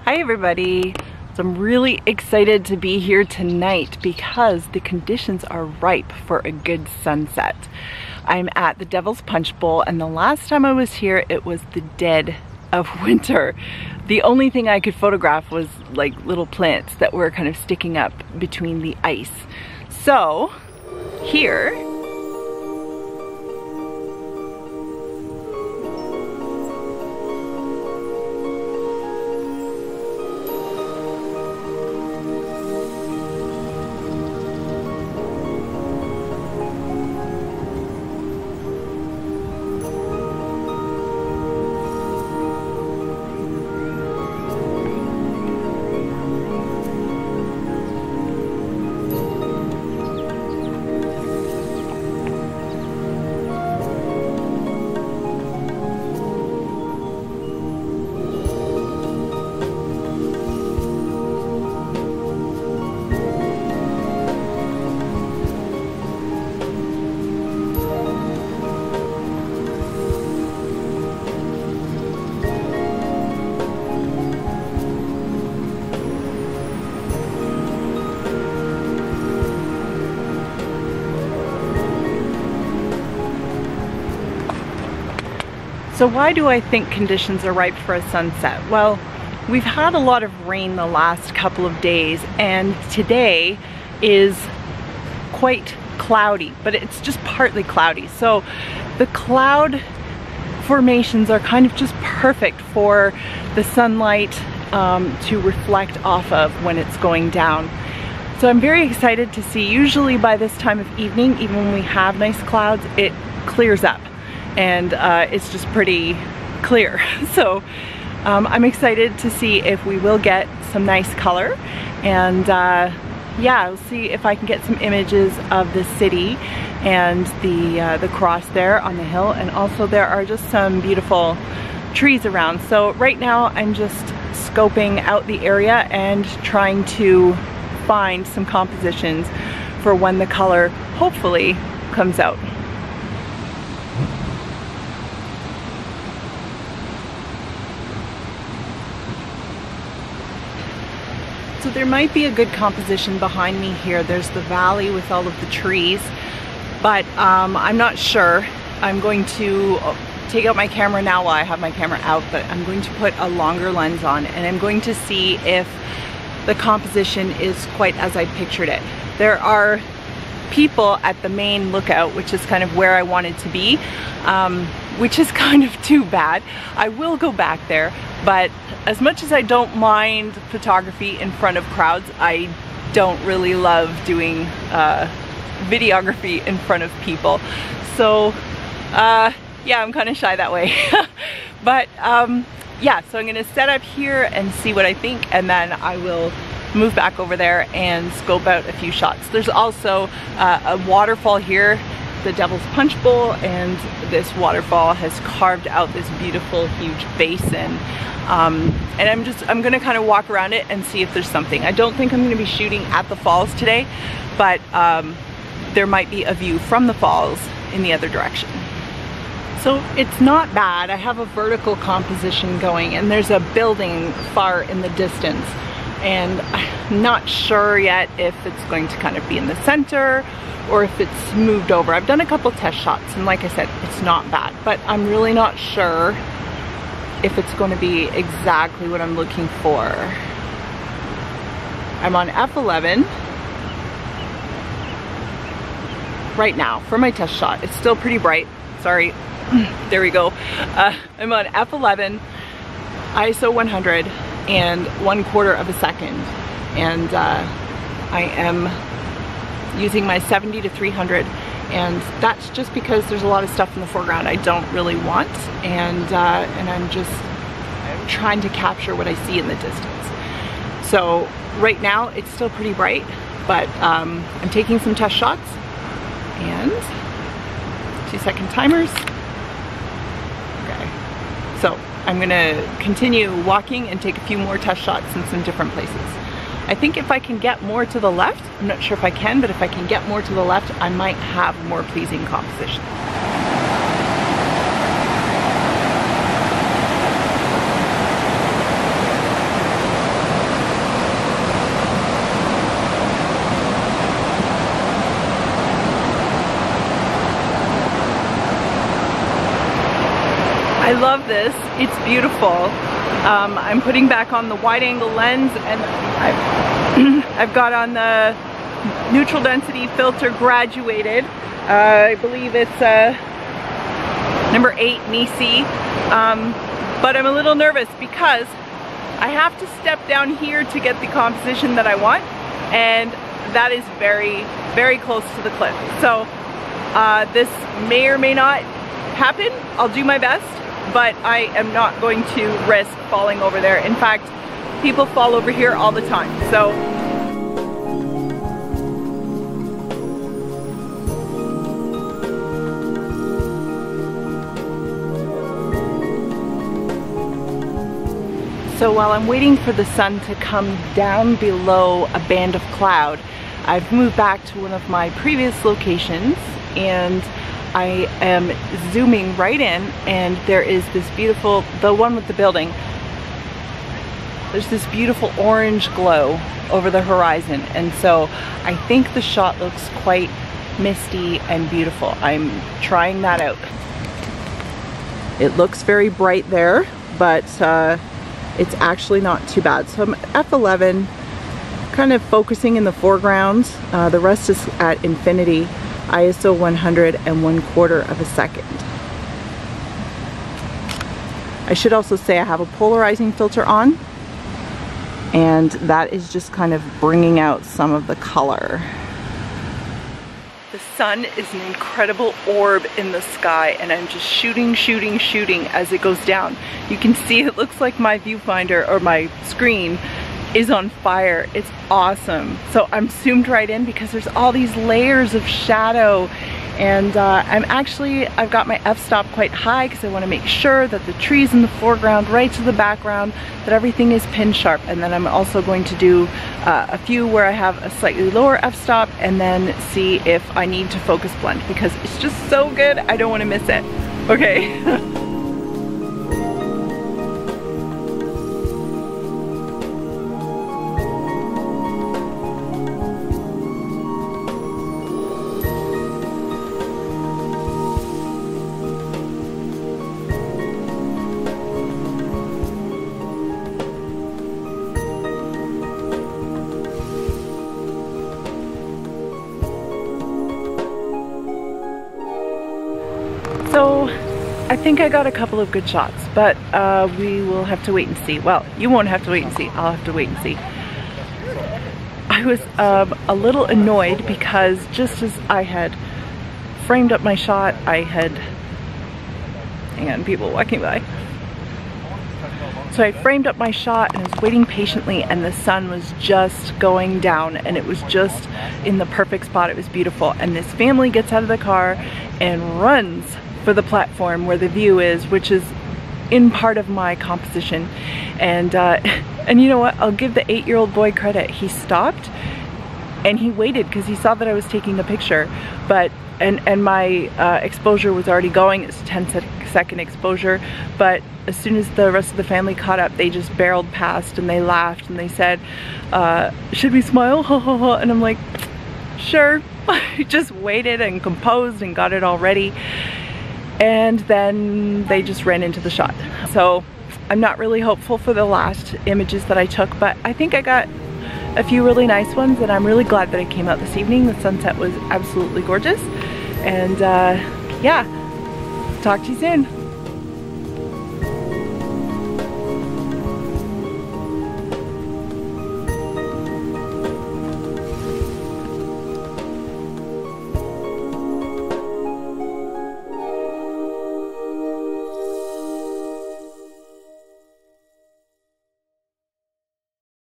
Hi everybody. So I'm really excited to be here tonight because the conditions are ripe for a good sunset. I'm at the Devil's Punch Bowl, and the last time I was here it was the dead of winter. The only thing I could photograph was like little plants that were kind of sticking up between the ice. So here So why do I think conditions are ripe for a sunset? Well, we've had a lot of rain the last couple of days, and today is quite cloudy, but it's just partly cloudy. So the cloud formations are kind of just perfect for the sunlight to reflect off of when it's going down. So I'm very excited to see. Usually by this time of evening, even when we have nice clouds, it clears up. And it's just pretty clear. So I'm excited to see if we will get some nice color, and yeah, I'll see if I can get some images of the city and the cross there on the hill, and also there are just some beautiful trees around. So right now I'm just scoping out the area and trying to find some compositions for when the color hopefully comes out. So there might be a good composition behind me here. There's the valley with all of the trees, but I'm not sure. I'm going to take out my camera now while I have my camera out, but I'm going to put a longer lens on, and I'm going to see if the composition is quite as I pictured it. There are people at the main lookout, which is kind of where I wanted to be, which is kind of too bad. I will go back there, but as much as I don't mind photography in front of crowds, I don't really love doing videography in front of people. So yeah, I'm kind of shy that way. But yeah, so I'm gonna set up here and see what I think, and then I will move back over there and scope out a few shots. There's also a waterfall here, the Devil's Punch Bowl, and this waterfall has carved out this beautiful huge basin. And I'm gonna kind of walk around it and see if there's something. I don't think I'm gonna be shooting at the falls today, but there might be a view from the falls in the other direction. So it's not bad. I have a vertical composition going, and there's a building far in the distance. And I'm not sure yet if it's going to kind of be in the center or if it's moved over. I've done a couple test shots, and like I said, it's not bad, but I'm really not sure if it's going to be exactly what I'm looking for. I'm on f11 right now for my test shot. It's still pretty bright. Sorry. There we go. I'm on f11, ISO 100, and 1/4 of a second, and I am using my 70 to 300, and that's just because there's a lot of stuff in the foreground I don't really want, and I'm trying to capture what I see in the distance. So right now it's still pretty bright, but I'm taking some test shots, and 2-second timers. Okay, so I'm gonna continue walking and take a few more test shots in some different places. I think if I can get more to the left, I'm not sure if I can, but if I can get more to the left, I might have more pleasing composition. love this. It's beautiful. I'm putting back on the wide angle lens, and I've got on the neutral density filter graduated. I believe it's number 8 Nisi. But I'm a little nervous because I have to step down here to get the composition that I want, and that is very, very close to the cliff. So this may or may not happen. I'll do my best, but I am not going to risk falling over there. In fact, people fall over here all the time. So while I'm waiting for the sun to come down below a band of cloud, I've moved back to one of my previous locations, and I am zooming right in, and there is this beautiful, the one with the building, there's this beautiful orange glow over the horizon, and so I think the shot looks quite misty and beautiful. I'm trying that out. It looks very bright there, but it's actually not too bad. So I'm f11, kind of focusing in the foreground. The rest is at infinity, ISO 100 and 1/4 of a second. I should also say I have a polarizing filter on, and that is just kind of bringing out some of the color. The sun is an incredible orb in the sky, and I'm just shooting as it goes down. You can see it looks like my viewfinder or my screen is on fire. It's awesome. So I'm zoomed right in because there's all these layers of shadow, and I've got my f-stop quite high because I want to make sure that the trees in the foreground right to the background, that everything is pin sharp. And then I'm also going to do a few where I have a slightly lower f-stop, and then see if I need to focus blend because it's just so good. I don't want to miss it. Okay. So I think I got a couple of good shots, but we will have to wait and see. Well, you won't have to wait and see. I'll have to wait and see. I was a little annoyed because just as I had framed up my shot, hang on, people walking by. So I framed up my shot and was waiting patiently, and the sun was just going down, and it was just in the perfect spot. It was beautiful. And this family gets out of the car and runs for the platform where the view is, which is in part of my composition. And you know what? I'll give the 8-year-old boy credit. He stopped and he waited because he saw that I was taking the picture. But and my exposure was already going. It's a 10-second exposure. But as soon as the rest of the family caught up, they just barreled past and they laughed and they said, "Should we smile?" And I'm like, sure. I just waited and composed and got it all ready. And then they just ran into the shot. So I'm not really hopeful for the last images that I took, but I think I got a few really nice ones, and I'm really glad that I came out this evening. The sunset was absolutely gorgeous. And yeah, talk to you soon.